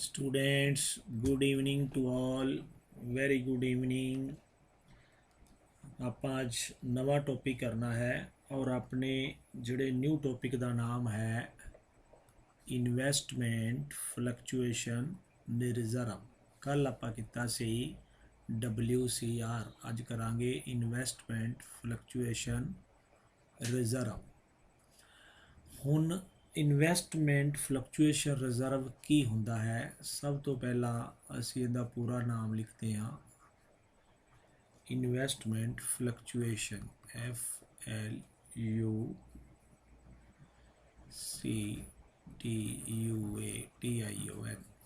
Students, good evening to all. Very good evening. ਆਪਾਂ ਅੱਜ ਨਵਾਂ ਟੌਪਿਕ ਕਰਨਾ ਹੈ ਔਰ ਆਪਣੇ ਜਿਹੜੇ ਨਿਊ ਟੌਪਿਕ ਦਾ ਨਾਮ ਹੈ ਇਨਵੈਸਟਮੈਂਟ ਫਲਕਚੁਏਸ਼ਨ ਰਿਜ਼ਰਵ। ਕੱਲ ਆਪਾਂ ਕੀਤਾ ਸੀ WCR, ਅੱਜ ਕਰਾਂਗੇ ਇਨਵੈਸਟਮੈਂਟ ਫਲਕਚੁਏਸ਼ਨ ਰਿਜ਼ਰਵ। ਹੁਣ ਇਨਵੈਸਟਮੈਂਟ ਫਲਕਚੁਏਸ਼ਨ ਰਿਜ਼ਰਵ ਕੀ ਹੁੰਦਾ ਹੈ? ਸਭ ਤੋਂ ਪਹਿਲਾਂ ਅਸੀਂ ਇਹਦਾ ਪੂਰਾ ਨਾਮ ਲਿਖਦੇ ਹਾਂ investment fluctuation FLUCTUATION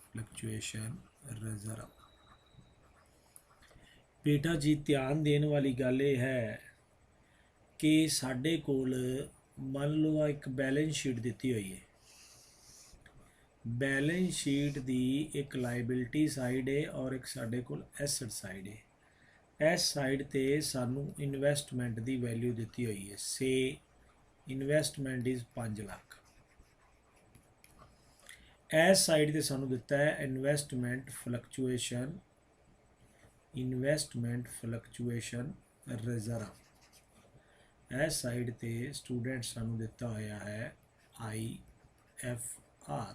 fluctuation reserve. ਬੇਟਾ ਜੀ ਧਿਆਨ ਦੇਣ ਵਾਲੀ ਗੱਲ ਇਹ ਹੈ ਕਿ ਸਾਡੇ ਕੋਲ ਮੰਨ ਲਓ ਆ ਇੱਕ बैलेंस शीट ਦਿੱਤੀ ਹੋਈ ਹੈ। बैलेंस शीट ਦੀ ਇੱਕ ਲਾਇਬਿਲਿਟੀ ਸਾਈਡ ਹੈ ਔਰ ਇੱਕ ਸਾਡੇ ਕੋਲ ਐਸਟ ਸਾਈਡ ਹੈ। ਇਸ ਸਾਈਡ ਤੇ ਸਾਨੂੰ ਇਨਵੈਸਟਮੈਂਟ ਦੀ ਵੈਲਿਊ ਦਿੱਤੀ ਹੋਈ ਹੈ। ਸੇ ਇਨਵੈਸਟਮੈਂਟ ਇਜ਼ 5 ਲੱਖ। ਇਸ ਸਾਈਡ ਤੇ ਸਾਨੂੰ ਦਿੱਤਾ ਹੈ ਇਨਵੈਸਟਮੈਂਟ ਫਲਕਚੁਏਸ਼ਨ ਰਿਜ਼ਰਵ। ਇਸ ਸਾਈਡ ਤੇ ਸਟੂਡੈਂਟ ਸਾਨੂੰ ਦਿੱਤਾ ਹੋਇਆ ਹੈ IFR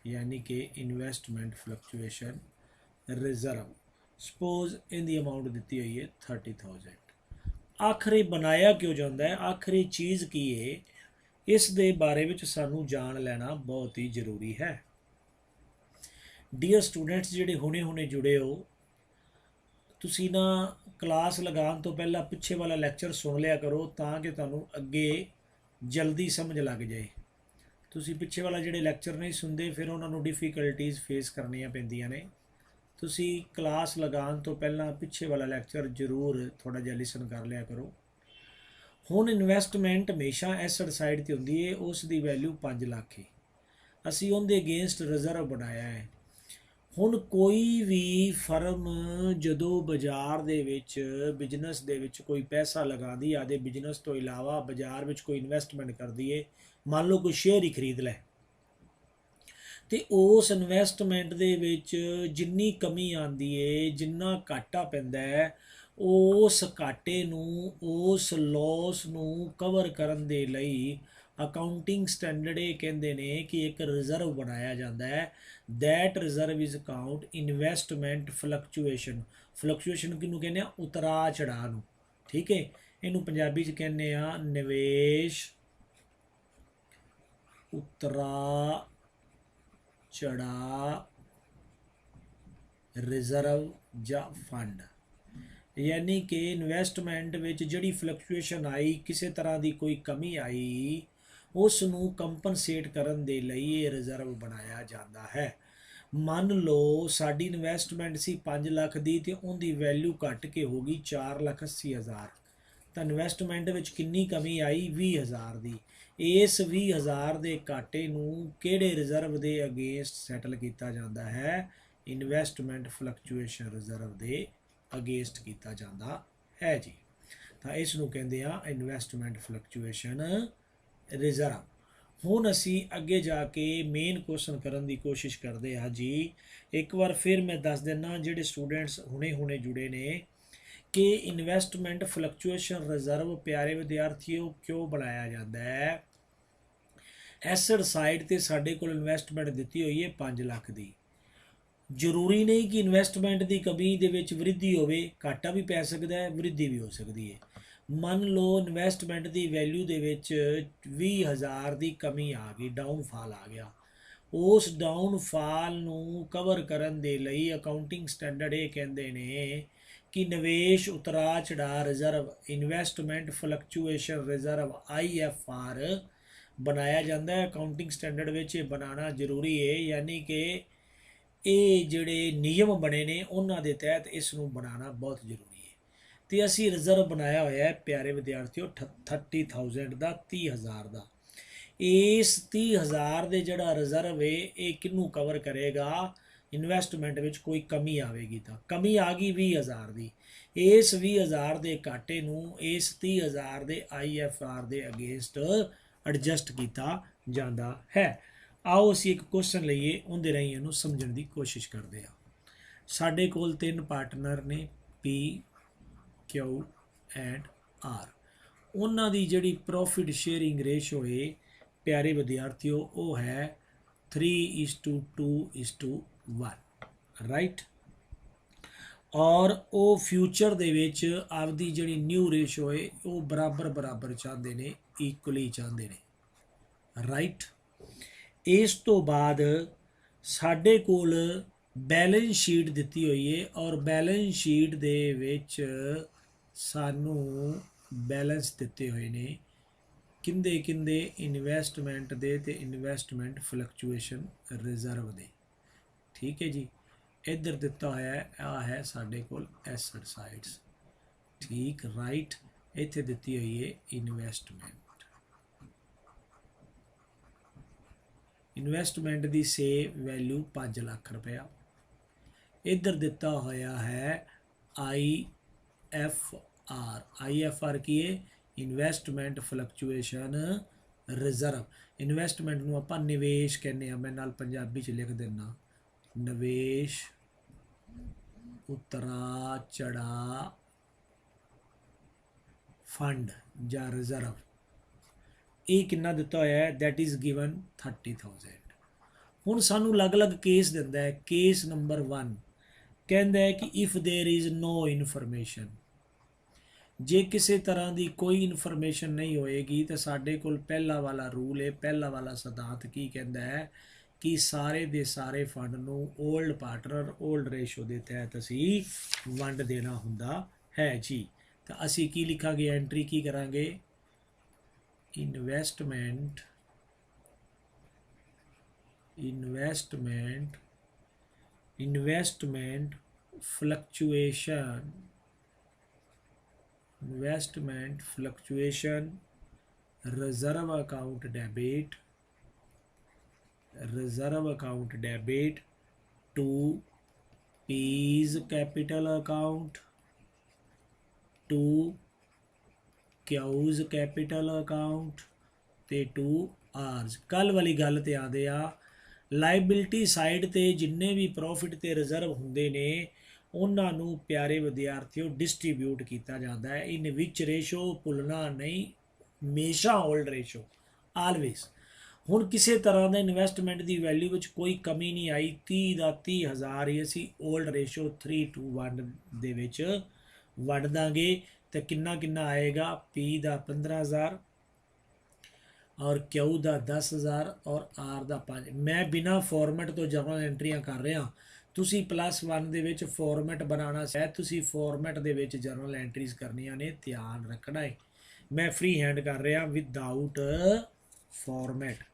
यानी कि इन्वेस्टमेंट फ्लक्चुएशन रिजर्व। सपोज इनकी अमाउंट दी हुई है 30,000। आखिरी बनाया क्यों जाता है, आखिरी चीज़ की है, इस दे बारे में सानू जान लेना बहुत ही जरूरी है। डियर स्टूडेंट्स जिहड़े हुणे हुणे जुड़े हो, तुसी ना क्लास लगाने तो पहला पिछे वाला लैक्चर सुन लिया करो ताकि तुहानू अगे जल्दी समझ लग जाए। ਤੁਸੀਂ ਪਿੱਛੇ ਵਾਲਾ ਜਿਹੜੇ ਲੈਕਚਰ ਨਹੀਂ ਸੁਣਦੇ ਫਿਰ ਉਹਨਾਂ ਨੂੰ ਡਿਫਿਕਲਟੀਜ਼ ਫੇਸ ਕਰਨੀਆਂ ਪੈਂਦੀਆਂ ਨੇ। ਤੁਸੀਂ ਕਲਾਸ ਲਗਾਉਣ ਤੋਂ ਪਹਿਲਾਂ ਪਿੱਛੇ ਵਾਲਾ ਲੈਕਚਰ ਜ਼ਰੂਰ ਥੋੜ੍ਹਾ ਜਿਹਾ ਲਿਸਨ ਕਰ ਲਿਆ ਕਰੋ। ਹੁਣ ਇਨਵੈਸਟਮੈਂਟ ਹਮੇਸ਼ਾ ਐਸਟ ਸਾਈਡ 'ਤੇ ਹੁੰਦੀ ਹੈ, ਉਸ ਦੀ ਵੈਲਿਊ 5 ਲੱਖ ਹੈ। ਅਸੀਂ ਉਹਦੇ ਅਗੇਂਸਟ ਰਿਜ਼ਰਵ ਬਣਾਇਆ ਹੈ। ਹੁਣ ਕੋਈ ਵੀ ਫਰਮ ਜਦੋਂ ਬਾਜ਼ਾਰ ਦੇ ਵਿੱਚ ਬਿਜ਼ਨਸ ਦੇ ਵਿੱਚ ਕੋਈ ਪੈਸਾ ਲਗਾਉਂਦੀ ਆਦੇ ਬਿਜ਼ਨਸ ਤੋਂ ਇਲਾਵਾ ਬਾਜ਼ਾਰ ਵਿੱਚ ਕੋਈ ਇਨਵੈਸਟਮੈਂਟ ਕਰਦੀ ਹੈ, ਮੰਨ ਲਓ ਕੋਈ ਸ਼ੇਅਰ ਹੀ ਖਰੀਦ ਲੈ, ਤੇ ਉਸ ਇਨਵੈਸਟਮੈਂਟ ਦੇ ਵਿੱਚ ਜਿੰਨੀ ਕਮੀ ਆਉਂਦੀ ਹੈ, ਜਿੰਨਾ ਘਾਟਾ ਪੈਂਦਾ ਹੈ, ਉਸ ਘਾਟੇ ਨੂੰ, ਉਸ ਲੋਸ ਨੂੰ ਕਵਰ ਕਰਨ ਦੇ ਲਈ ਅਕਾਊਂਟਿੰਗ ਸਟੈਂਡਰਡ ਇਹ ਕਹਿੰਦੇ ਨੇ ਕਿ ਇੱਕ ਰਿਜ਼ਰਵ ਬਣਾਇਆ ਜਾਂਦਾ ਹੈ। That reserve is count investment fluctuation. Fluctuation ਕਿਹਨੂੰ ਕਹਿੰਦੇ ਆ? ਉਤਰਾ ਚੜਾਅ ਨੂੰ। ਠੀਕ ਹੈ, ਇਹਨੂੰ ਪੰਜਾਬੀ 'ਚ ਕਹਿੰਦੇ ਆ ਨਿਵੇਸ਼ ਉਤਰਾ ਚੜਾ ਰਿਜ਼ਰਵ ਜਾਂ ਫੰਡ। ਯਾਨੀ ਕਿ ਇਨਵੈਸਟਮੈਂਟ ਵਿੱਚ ਜਿਹੜੀ ਫਲਕਚੁਏਸ਼ਨ ਆਈ, ਕਿਸੇ ਤਰ੍ਹਾਂ ਦੀ ਕੋਈ ਕਮੀ ਆਈ, ਉਸ ਨੂੰ ਕੰਪਨਸੇਟ ਕਰਨ ਦੇ ਲਈ ਇਹ ਰਿਜ਼ਰਵ ਬਣਾਇਆ ਜਾਂਦਾ ਹੈ। ਮੰਨ ਲਓ ਸਾਡੀ ਇਨਵੈਸਟਮੈਂਟ ਸੀ 5 ਲੱਖ ਦੀ ਅਤੇ ਉਹਦੀ ਵੈਲਿਊ ਘੱਟ ਕੇ ਹੋ ਗਈ 4,80,000। ਤਾਂ ਇਨਵੈਸਟਮੈਂਟ ਵਿੱਚ ਕਿੰਨੀ ਕਮੀ ਆਈ? 20,000 ਦੀ। ਇਸ 20,000 ਦੇ ਘਾਟੇ ਨੂੰ ਕਿਹੜੇ ਰਿਜ਼ਰਵ ਦੇ ਅਗੇਂਸਟ ਸੈਟਲ ਕੀਤਾ ਜਾਂਦਾ ਹੈ? ਇਨਵੈਸਟਮੈਂਟ ਫਲਕਚੁਏਸ਼ਨ ਰਿਜ਼ਰਵ ਦੇ ਅਗੇਂਸਟ ਕੀਤਾ ਜਾਂਦਾ ਹੈ ਜੀ। ਤਾਂ ਇਸ ਨੂੰ ਕਹਿੰਦੇ ਆ ਇਨਵੈਸਟਮੈਂਟ ਫਲਕਚੁਏਸ਼ਨ ਰਿਜ਼ਰਵ। ਹੁਣ ਅਸੀਂ ਅੱਗੇ ਜਾ ਕੇ ਮੇਨ ਕੁਐਸਚਨ ਕਰਨ ਦੀ ਕੋਸ਼ਿਸ਼ ਕਰਦੇ ਹਾਂ ਜੀ। ਇੱਕ ਵਾਰ ਫਿਰ ਮੈਂ ਦੱਸ ਦਿੰਦਾ ਜਿਹੜੇ ਸਟੂਡੈਂਟਸ ਹੁਣੇ ਜੁੜੇ ਨੇ ਕਿ ਇਨਵੈਸਟਮੈਂਟ ਫਲਕਚੁਏਸ਼ਨ ਰਿਜ਼ਰਵ ਪਿਆਰੇ ਵਿਦਿਆਰਥੀਓ ਕਿਉਂ ਬਣਾਇਆ ਜਾਂਦਾ ਹੈ। ਐਸਟ ਸਾਈਡ 'ਤੇ ਸਾਡੇ ਕੋਲ ਇਨਵੈਸਟਮੈਂਟ ਦਿੱਤੀ ਹੋਈ ਹੈ 5 ਲੱਖ ਦੀ। ਜ਼ਰੂਰੀ ਨਹੀਂ ਕਿ ਇਨਵੈਸਟਮੈਂਟ ਦੀ ਕਮੀ ਦੇ ਵਿੱਚ ਵ੍ਰਿੱਧੀ ਹੋਵੇ, ਘਾਟਾ ਵੀ ਪੈ ਸਕਦਾ ਹੈ, ਵ੍ਰਿੱਧੀ ਵੀ ਹੋ ਸਕਦੀ ਹੈ। ਮੰਨ ਲਓ ਇਨਵੈਸਟਮੈਂਟ ਦੀ ਵੈਲਿਊ ਦੇ ਵਿੱਚ 20,000 ਦੀ ਕਮੀ ਆ ਗਈ, ਡਾਊਨਫਾਲ ਆ ਗਿਆ। ਉਸ ਡਾਊਨਫਾਲ ਨੂੰ ਕਵਰ ਕਰਨ ਦੇ ਲਈ ਅਕਾਊਂਟਿੰਗ ਸਟੈਂਡਰਡ ਇਹ ਕਹਿੰਦੇ ਨੇ ਕਿ ਨਿਵੇਸ਼ ਉਤਰਾ ਚੜਾਅ ਰਿਜ਼ਰਵ, ਇਨਵੈਸਟਮੈਂਟ ਫਲਕਚੁਏਸ਼ਨ ਰਿਜ਼ਰਵ IFR ਬਣਾਇਆ ਜਾਂਦਾ ਹੈ। ਅਕਾਊਂਟਿੰਗ ਸਟੈਂਡਰਡ ਵਿੱਚ ਇਹ ਬਣਾਉਣਾ ਜ਼ਰੂਰੀ ਹੈ, ਯਾਨੀ ਕਿ ਇਹ ਜਿਹੜੇ ਨਿਯਮ ਬਣੇ ਨੇ ਉਹਨਾਂ ਦੇ ਤਹਿਤ ਇਸ ਨੂੰ ਬਣਾਉਣਾ ਬਹੁਤ ਜ਼ਰੂਰੀ ਹੈ। ਅਤੇ ਅਸੀਂ ਰਿਜ਼ਰਵ ਬਣਾਇਆ ਹੋਇਆ ਹੈ ਪਿਆਰੇ ਵਿਦਿਆਰਥੀਓ 30,000 ਦਾ, 30,000 ਦਾ। ਇਸ 30,000 ਦੇ ਜਿਹੜਾ ਰਿਜ਼ਰਵ ਹੈ ਇਹ ਕਿਹਨੂੰ ਕਵਰ ਕਰੇਗਾ? ਇਨਵੈਸਟਮੈਂਟ ਵਿੱਚ ਕੋਈ ਕਮੀ ਆਵੇਗੀ ਤਾਂ। ਕਮੀ ਆ ਗਈ 20,000 ਦੀ, ਇਸ 20,000 ਦੇ ਘਾਟੇ ਨੂੰ ਇਸ 30,000 ਦੇ IFR ਦੇ ਅਗੇਂਸਟ ਐਡਜਸਟ ਕੀਤਾ ਜਾਂਦਾ ਹੈ। आओ असी एक क्वेश्चन लईए, उनके राही इनू समझण की कोशिश करते हैं। साडे कोल 3 पार्टनर ने पी, क्यू एंड आर। उन्हों की जिहड़ी प्रॉफिट शेयरिंग रेशो है प्यारे विद्यार्थियों वो है 3:2:1, राइट। और वो फ्यूचर दे विच आपदी जिहड़ी न्यू रेशो है वो बराबर बराबर चाहते हैं, इक्वली चाहते हैं, राइट। इस तो बाद साडे कोल बैलेंस शीट दिती हुई है और बैलेंस शीट दे विच सानू बैलेंस दिते हुए ने किंदे किंदे इन्वेस्टमेंट दे ते इन्वेस्टमेंट फ्लक्चुएशन रिजर्व दे, ठीक है जी। इधर दिता होया है आ है साडे कोल एसेट साइड्स, ठीक, राइट। इत्थे दिती हुई है इन्वेस्टमेंट, इन्वेस्टमेंट की से वैल्यू 5 लाख रुपया। इधर दिता होया है IFR, IFR की है इन्वेस्टमेंट फ्लक्चुएशन रिजर्व। इन्वेस्टमेंट नूं आपां निवेश कहने, मैं नाल पंजाबी च लिख देना, निवेश उतरा चढ़ा फंड या रिजर्व। ये कितना दिता होया है, दैट इज़ गिवन 30,000। हुण सानू अलग अलग केस दिंदा है। केस नंबर 1 कहता है कि if there is no information, जे किसी तरह की कोई इनफॉर्मेशन नहीं होएगी तो साडे कोल पहला वाला रूल है, पहला वाला सिद्धांत की कहता है कि सारे दे सारे फंड नूं ओल्ड पार्टनर ओल्ड रेशो के तहत असी वंड देना हुंदा है जी। तो असी की लिखांगे, एंट्री की करांगे, investment fluctuation, investment fluctuation reserve account debit, reserve account debit to P's capital account, to Q's capital account ते टू आर्स। कल वाली गल ते आदे आ, लाइबिलिटी साइड ते जिन्ने भी प्रॉफिट ते रिजर्व हुंदे ने उन्हां नूं प्यारे विद्यार्थियों डिस्ट्रीब्यूट किया जाता है इन विच रेशो, भुलना नहीं, हमेशा ओल्ड रेशो, आलवेज। हुण किसी तरह का इन्वेस्टमेंट की वैल्यू में कोई कमी नहीं आई, 30 का 30,000 ही असी ओल्ड रेशो 3:1 दे विच वंड दांगे। तो किन्ना किन्ना आएगा, पी का 15,000 और क्यू का 10,000 और आर का 5। मैं बिना फॉर्मेट तो जर्नल एंट्रियां कर रहा, तुसी +1 दे विच फॉर्मेट बनाना है, तुसी फॉर्मेट दे विच जर्नल एंट्रीज करनियां ने, ध्यान रखना है। मैं फ्री हैंड कर रहा विदाउट फॉर्मेट।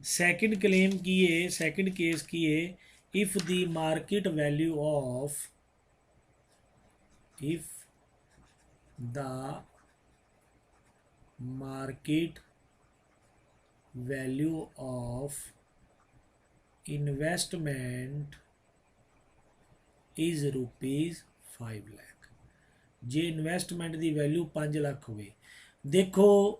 सैकेंड क्लेम की है, सैकेंड केस की है, if the market value of, if the market value of investment is ₹5 lakh. J investment की वैल्यू 5 लाख हो, देखो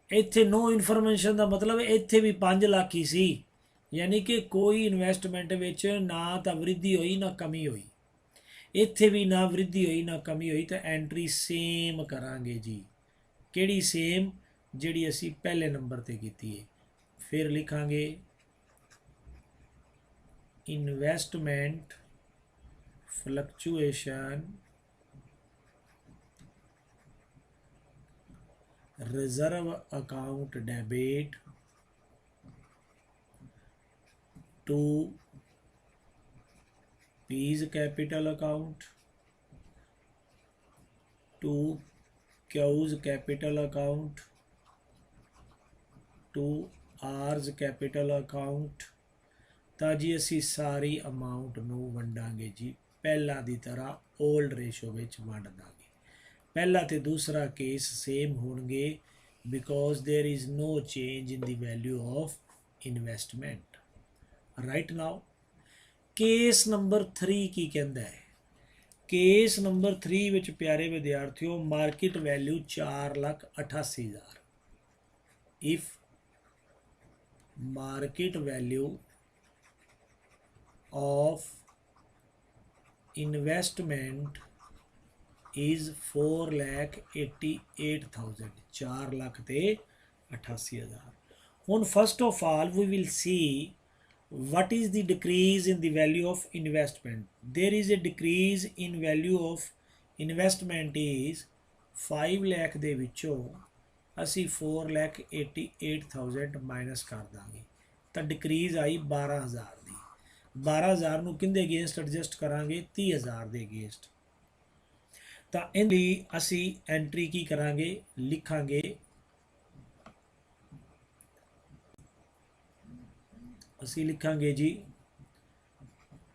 इत्थे नो इनफॉर्मेशन का मतलब इत्थे भी 5 लाख ही सी, यानी कि कोई इन्वेस्टमेंट विच ना तो वृद्धि हुई ना कमी हुई, इत्थे भी ना वृद्धि हुई ना कमी हुई। तो एंट्री सेम करांगे जी, केड़ी सेम, जिहड़ी असी पहले नंबर ते कीती है। फिर लिखांगे investment fluctuation reserve account debit to P's capital account, to Q's capital account, to R's capital account. तो जी असी सारी अमाउंट नूं वंडांगे जी पहला की तरह ओल्ड रेशो में वंड दांगे। पहला तो दूसरा केस सेम होणगे because there is no change in the value of investment, right. Now case number 3 की कहता है, केस नंबर 3 विच प्यारे विद्यार्थियों market value 4,88,000। If market value of investment is 4,88,000, 4,88,000। ਹੁਣ first of all we will see what is the decrease in the value of investment. There is a decrease in value of investment is 5 lakh ਦੇ ਵਿੱਚੋਂ ਅਸੀਂ 4,88,000 minus ਕਰ ਦਾਂਗੇ ਤਾਂ decrease ਆਈ 12,000 ਦੀ। 12,000 ਨੂੰ ਕਿੰਦੇ against adjust ਕਰਾਂਗੇ? 30,000 ਦੇ ਅਗੇਂਸਟ। ਤਾਂ ਇਹਦੀ ਅਸੀਂ ਐਂਟਰੀ ਕੀ ਕਰਾਂਗੇ? ਲਿਖਾਂਗੇ ਅਸੀਂ ਲਿਖਾਂਗੇ ਜੀ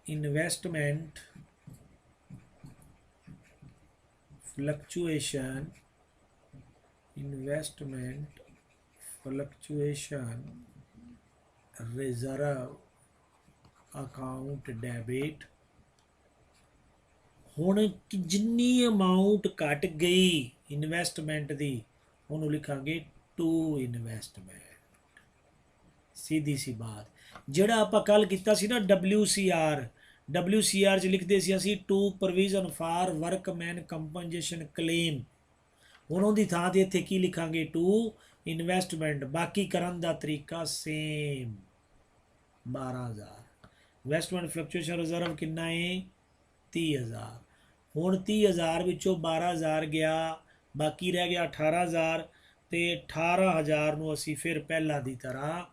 investment fluctuation reserve account debit। ਹੁਣ ਜਿੰਨੀ ਅਮਾਊਂਟ ਘਟ ਗਈ ਇਨਵੈਸਟਮੈਂਟ ਦੀ ਉਹਨੂੰ ਲਿਖਾਂਗੇ ਟੂ ਇਨਵੈਸਟਮੈਂਟ। ਸਿੱਧੀ ਸੀ ਬਾਤ। ਜਿਹੜਾ ਆਪਾਂ ਕੱਲ ਕੀਤਾ ਸੀ ਨਾ WCR 'ਚ ਲਿਖਦੇ ਸੀ ਅਸੀਂ to provision for workman compensation claim. ਹੁਣ ਉਹਦੀ ਥਾਂ 'ਤੇ ਇੱਥੇ ਕੀ ਲਿਖਾਂਗੇ? To investment. ਬਾਕੀ ਕਰਨ ਦਾ ਤਰੀਕਾ ਸੇਮ 12,000। ਇਨਵੈਸਟਮੈਂਟ ਫਲਕਚੁਏਸ਼ਨ ਰਿਜ਼ਰਵ ਕਿੰਨਾ ਹੈ? 30,000। ਹੁਣ 30,000 ਵਿੱਚੋਂ 12,000 ਗਿਆ, ਬਾਕੀ ਰਹਿ ਗਿਆ 18,000 ਅਤੇ 18,000 ਨੂੰ ਅਸੀਂ ਫਿਰ ਪਹਿਲਾਂ ਦੀ ਤਰ੍ਹਾਂ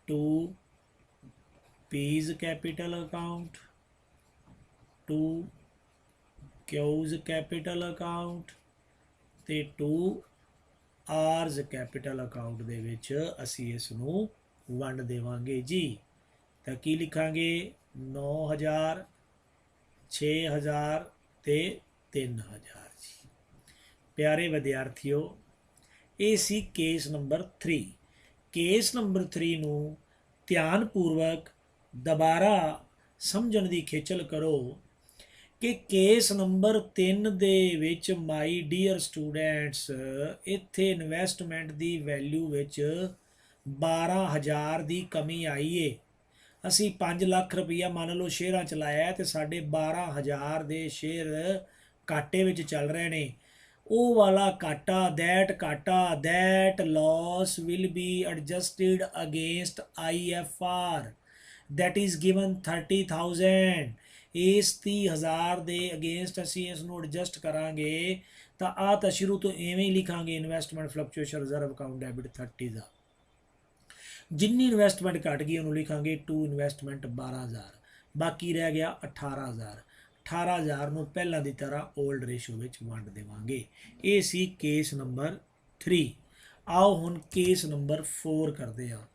to P's capital account, to Q's capital account ਤੇ to R's capital account ਦੇ ਵਿੱਚ ਅਸੀਂ ਇਸ ਨੂੰ ਵੰਡ ਦੇਵਾਂਗੇ ਜੀ। ਤਾਂ ਕੀ ਲਿਖਾਂਗੇ? 9,000, 6,000 ਤੇ 3,000 ਜੀ। ਪਿਆਰੇ ਵਿਦਿਆਰਥੀਓ, ਇਹ ਸੀ ਕੇਸ ਨੰਬਰ 3। ਕੇਸ ਨੰਬਰ 3 ਨੂੰ ਧਿਆਨਪੂਰਵਕ ਦੁਬਾਰਾ ਸਮਝਣ ਦੀ ਖੇਚਲ ਕਰੋ ਕਿ ਕੇਸ ਨੰਬਰ 3 ਦੇ ਵਿੱਚ ਮਾਈ ਡੀਅਰ ਸਟੂਡੈਂਟਸ ਇੱਥੇ ਇਨਵੈਸਟਮੈਂਟ ਦੀ ਵੈਲਿਊ ਵਿੱਚ 12,000 ਦੀ ਕਮੀ ਆਈ ਏ। ਅਸੀਂ 5 ਲੱਖ ਰੁਪਈਆ ਮੰਨ ਲਓ ਸ਼ੇਅਰਾਂ 'ਚ ਲਾਇਆ ਅਤੇ ਸਾਡੇ 12,000 ਦੇ ਸ਼ੇਅਰ ਘਾਟੇ ਵਿੱਚ ਚੱਲ ਰਹੇ ਨੇ। ਉਹ ਵਾਲਾ ਘਾਟਾ that loss will be adjusted against IFR that is given 30,000। ਇਸ 30,000 ਦੇ ਅਗੇਂਸਟ ਅਸੀਂ ਇਸ ਨੂੰ ਐਡਜਸਟ ਕਰਾਂਗੇ ਤਾਂ ਆਹ ਤਾਂ ਸ਼ੁਰੂ ਤੋਂ ਐਵੇਂ ਹੀ ਲਿਖਾਂਗੇ investment fluctuation reserve account debit 30,000। ਜਿੰਨੀ ਇਨਵੈਸਟਮੈਂਟ ਘਟ ਗਈ ਉਹਨੂੰ ਲਿਖਾਂਗੇ ਟੂ ਇਨਵੈਸਟਮੈਂਟ 12,000। ਬਾਕੀ ਰਹਿ ਗਿਆ 18,000। 18,000 ਨੂੰ ਪਹਿਲਾਂ ਦੀ ਤਰ੍ਹਾਂ ਓਲਡ ਰੇਸ਼ੋ ਵਿੱਚ ਵੰਡ ਦੇਵਾਂਗੇ। ਇਹ ਸੀ ਕੇਸ ਨੰਬਰ 3। ਆਓ ਹੁਣ ਕੇਸ ਨੰਬਰ 4 ਕਰਦੇ ਹਾਂ।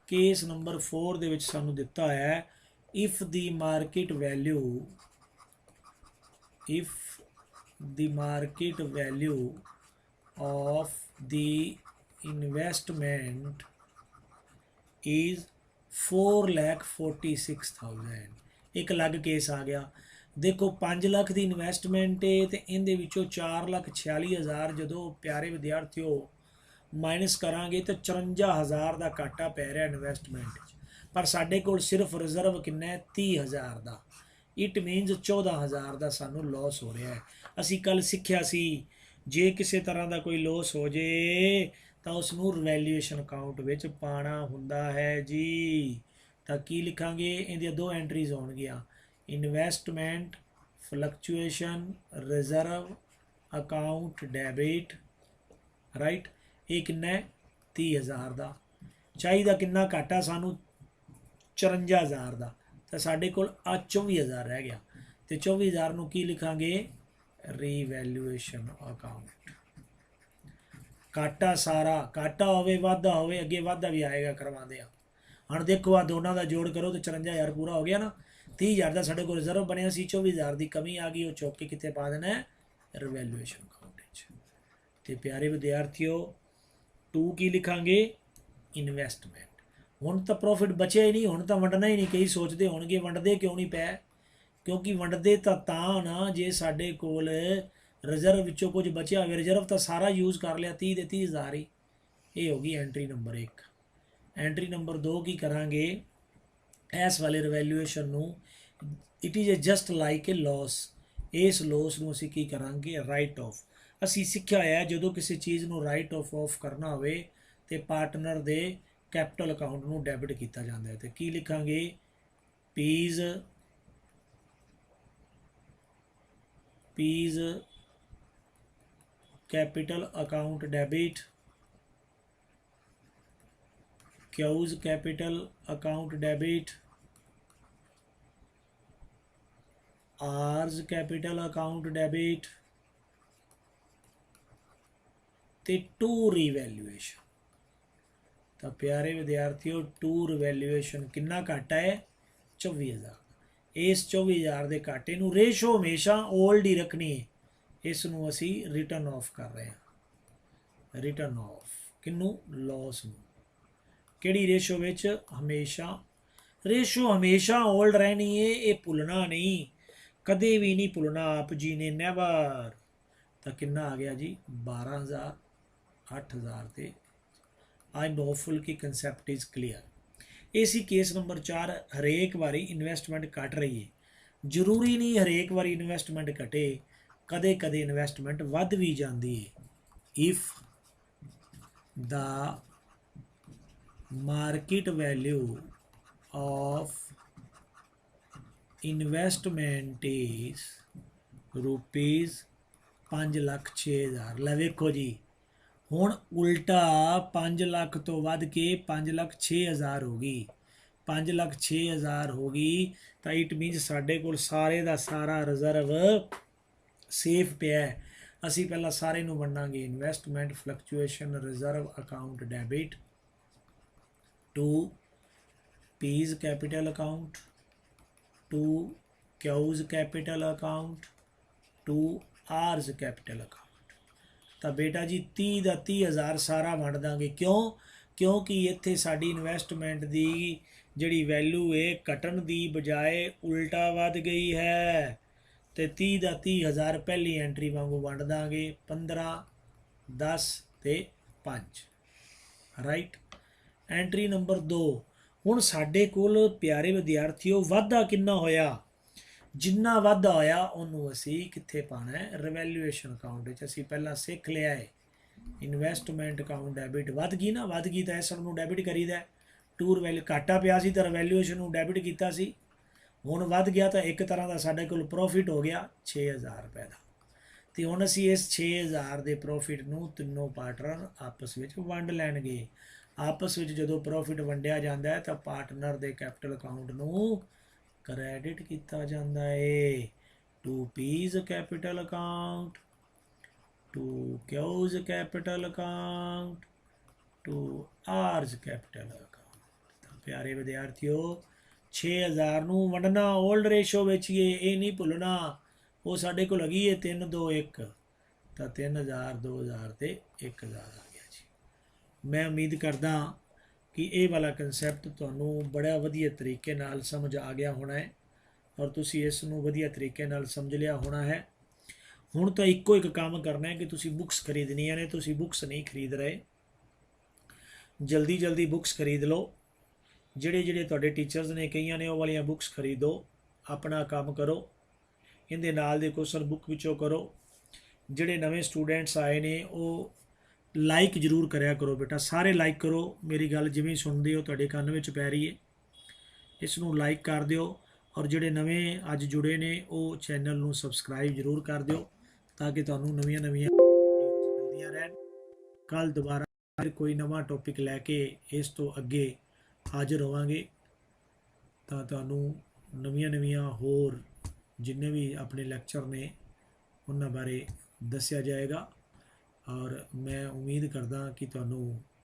ਕੇਸ ਨੰਬਰ 4 ਦੇ ਵਿੱਚ ਸਾਨੂੰ ਦਿੱਤਾ ਹੈ if the market value of the investment is 4,46,000। ਇੱਕ ਅਲੱਗ ਕੇਸ ਆ ਗਿਆ। ਦੇਖੋ 5 ਲੱਖ ਦੀ ਇਨਵੈਸਟਮੈਂਟ ਹੈ ਅਤੇ ਇਹਦੇ ਵਿੱਚੋਂ 4,46,000 ਜਦੋਂ ਪਿਆਰੇ ਵਿਦਿਆਰਥੀਓ ਮਾਈਨਸ ਕਰਾਂਗੇ ਤਾਂ 54,000 ਦਾ ਘਾਟਾ ਪੈ ਰਿਹਾ ਇਨਵੈਸਟਮੈਂਟ 'ਚ। ਪਰ ਸਾਡੇ ਕੋਲ ਸਿਰਫ ਰਿਜ਼ਰਵ ਕਿੰਨਾ ਹੈ? 30,000 ਦਾ। ਇਟ ਮੀਨਸ 14,000 ਦਾ ਸਾਨੂੰ ਲੋਸ ਹੋ ਰਿਹਾ ਹੈ। ਅਸੀਂ ਕੱਲ ਸਿੱਖਿਆ ਸੀ ਜੇ ਕਿਸੇ ਤਰ੍ਹਾਂ ਦਾ ਕੋਈ ਲੋਸ ਹੋ ਜੇ ਤਾਂ ਉਸ ਨੂੰ ਰਿਵੈਲਿਊਏਸ਼ਨ ਅਕਾਊਂਟ ਵਿੱਚ ਪਾਉਣਾ ਹੁੰਦਾ ਹੈ ਜੀ। ਤਾਂ ਕੀ ਲਿਖਾਂਗੇ? ਇਹਦੀਆਂ 2 ਐਂਟਰੀਜ਼ ਹੋਣਗੀਆਂ, investment fluctuation reserve account debit, right. ਇਹ ਕਿੰਨਾ ਹੈ? 30,000 ਦਾ। ਚਾਹੀਦਾ ਕਿੰਨਾ ਘਾਟਾ ਸਾਨੂੰ? 54,000 ਦਾ। ਤਾਂ ਸਾਡੇ ਕੋਲ ਆ 24,000 ਰਹਿ ਗਿਆ ਅਤੇ 24,000 ਨੂੰ ਕੀ ਲਿਖਾਂਗੇ? ਰੀਵੈਲਿਊਏਸ਼ਨ ਅਕਾਊਂਟ। ਘਾਟਾ ਸਾਰਾ ਘਾਟਾ ਹੋਵੇ ਵਾਧਾ ਹੋਵੇ, ਅੱਗੇ ਵਾਧਾ ਵੀ ਆਏਗਾ, ਕਰਵਾਉਂਦੇ ਆ। ਹੁਣ ਦੇਖੋ ਆ ਦੋਨਾਂ ਦਾ ਜੋੜ ਕਰੋ ਤਾਂ 54,000 ਪੂਰਾ ਹੋ ਗਿਆ ਨਾ। 30,000 ਦਾ ਸਾਡੇ ਕੋਲ ਰਿਜ਼ਰਵ ਬਣਿਆ ਸੀ, 24,000 ਦੀ ਕਮੀ ਆ ਗਈ, ਉਹ ਚੁੱਕ ਕੇ ਕਿੱਥੇ ਪਾ ਦੇਣਾ? ਰਿਵੈਲਿਊਏਸ਼ਨ ਅਕਾਊਂਟ ਵਿੱਚ। ਅਤੇ ਪਿਆਰੇ ਵਿਦਿਆਰਥੀਓ 2 ਕੀ ਲਿਖਾਂਗੇ? ਇਨਵੈਸਟਮੈਂਟ। ਹੁਣ ਤਾਂ ਪ੍ਰੋਫਿਟ ਬਚਿਆ ਹੀ ਨਹੀਂ, ਹੁਣ ਤਾਂ ਵੰਡਣਾ ਹੀ ਨਹੀਂ। ਕਈ ਸੋਚਦੇ ਹੋਣਗੇ ਵੰਡਦੇ ਕਿਉਂ ਨਹੀਂ ਪਏ? ਕਿਉਂਕਿ ਵੰਡਦੇ ਤਾਂ ਨਾ ਜੇ ਸਾਡੇ ਕੋਲ ਰਿਜ਼ਰਵ ਵਿੱਚੋਂ ਕੁਝ ਬਚਿਆ ਹੋਵੇ। ਰਿਜ਼ਰਵ ਤਾਂ ਸਾਰਾ ਯੂਜ਼ ਕਰ ਲਿਆ 30 ਦੇ 30,000 ਹੀ। ਇਹ ਹੋ ਗਈ ਐਂਟਰੀ ਨੰਬਰ 1। एंट्री नंबर 2 की करांगे, इस वाले रिवैल्यूएशन ਨੂੰ it is a just like a loss, इस लॉस ਨੂੰ ਅਸੀਂ ਕੀ ਕਰਾਂਗੇ, ਰਾਈਟ ਆਫ। ਅਸੀਂ ਸਿੱਖਿਆ ਹੈ ਜਦੋਂ ਕਿਸੇ ਚੀਜ਼ ਨੂੰ ਰਾਈਟ ਆਫ ਕਰਨਾ ਹੋਵੇ ਤੇ ਪਾਰਟਨਰ ਦੇ ਕੈਪੀਟਲ ਅਕਾਊਂਟ ਨੂੰ ਡੈਬਿਟ ਕੀਤਾ ਜਾਂਦਾ ਹੈ। ਤੇ ਕੀ ਲਿਖਾਂਗੇ, P's capital account debit, Q's capital account debit, R's capital account debit ते टू रिवैल्यूएशन। तो प्यारे विद्यार्थियों, टू रिवैल्यूएशन कितना घाटा है, 24,000। इस 24,000 के घाटे नूं रेशो हमेशा ओल्ड ही रखनी है, इसनूं असी रिटर्न ऑफ कर रहे हैं, रिटर्न ऑफ किनू, लॉस नूं। किहड़ी रेशो विच, हमेशा, रेशो हमेशा ओल्ड रहनी है, ये भुलना नहीं, कदे भी नहीं भुलना आप जी ने, नैवर। तो कितना आ गया जी, 12,000, 8,000 ते आई एम होपफुल कि कंसैप्ट इज़ क्लीयर। इसी केस नंबर 4, हरेक बारी इन्वेस्टमेंट घट रही है, जरूरी नहीं हरेक बारी इन्वेस्टमेंट घटे, कदे कदे इन्वेस्टमेंट वध भी जाती है। If the market value of investment is ₹5,06,000। लै वेखो जी, हुण उल्टा 5 ਲੱਖ तो वध के 5,06,000 हो गई, 5,06,000 हो गई। तो इट मीनस साढ़े कोल सारे का सारा रिजर्व सेफ पिया है। असी पहला सारे नूं वंडांगे, investment fluctuation reserve account debit to P's capital account, to Q's capital account, to R's capital account. तो बेटा जी 30 का 30,000 सारा वंड देंगे, क्यों, क्योंकि इत्थे साडी इन्वेस्टमेंट की जिहड़ी वैल्यू है घटन की बजाय उल्टा वध गई है। तो 30 का 30,000 पहली एंट्री वांगू वंड देंगे, 15, 10 ते 5, राइट। एंट्री नंबर 2, हुण साडे कोल प्यारे विद्यार्थियों वाधा कितना होया, जिन्ना वाधा होया उन्होंने असी कित्थे पाना है, रिवैल्यूएशन अकाउंट। असी पहला सीख लिया है, इन्वेस्टमेंट अकाउंट डेबिट वध गई ना, वध गई तो इस नूं डेबिट करीदा, टू रिवैल्यू घाटा पिया सी तो रिवैल्यूएशन नूं डेबिट कीता सी, हुण वध गया तो एक तरह का साडे कोल प्रॉफिट हो गया 6,000 रुपए का। तो हुण असी इस 6,000 के प्रॉफिट नूं तीनों पार्टनर आपस में वंड लैणगे। आपस में जो प्रॉफिट वंडिया जाता है तो पार्टनर के कैपिटल अकाउंट नूं क्रेडिट किया जाता है, to P's capital account, to Q's capital account, to R's capital account. तो प्यारे विद्यार्थियों, 6,000 नूं वंडना ओल्ड रेशो विच ही, ये नहीं भुलना। वो साडे कोल लगी है 3, 2, 1, तो 3,000, 2,000 ते 1,000 आ गया जी। मैं उम्मीद करदा कि ये वाला कंसैप्ट तुहानू बड़ा वधिया तरीके नाल समझ आ गया होना है और तुसी इस नू वधिया तरीके नाल समझ लिया होना है। हुण तो इक्को एक काम करना है कि तुसी बुक्स खरीदनियां ने, तुसी बुक्स नहीं खरीद रहे, जल्दी जल्दी बुक्स खरीद लो। जिहड़े जिहड़े तुहाडे टीचर्स ने कईयां ने वो वालियां बुक्स खरीदो, अपना काम करो, इहदे नाल दे क्वेश्चन बुक विचों करो। जिहड़े नवे स्टूडेंट्स आए ने वो लाइक जरूर कराया करो बेटा, सारे लाइक करो। मेरी गल जिवें सुनते हो तुहाडे कंन विच पै रही है, इसनूं लाइक कर दिओ। और जिहड़े नवे अज जुड़े ने वो चैनल नूं सबसक्राइब जरूर कर दिओ ताकि तुहानूं नवीआं नवीआं मिलदियां रहन। कल दोबारा फिर कोई नवा टॉपिक लैके इस तो अगे हाजिर होवांगे, तां तुहानूं नवीआं नवीआं होर जिन्ने भी अपने लैक्चर ने उन्हां बारे दस्सिया जाएगा। और मैं उम्मीद करदा कि तुहानूं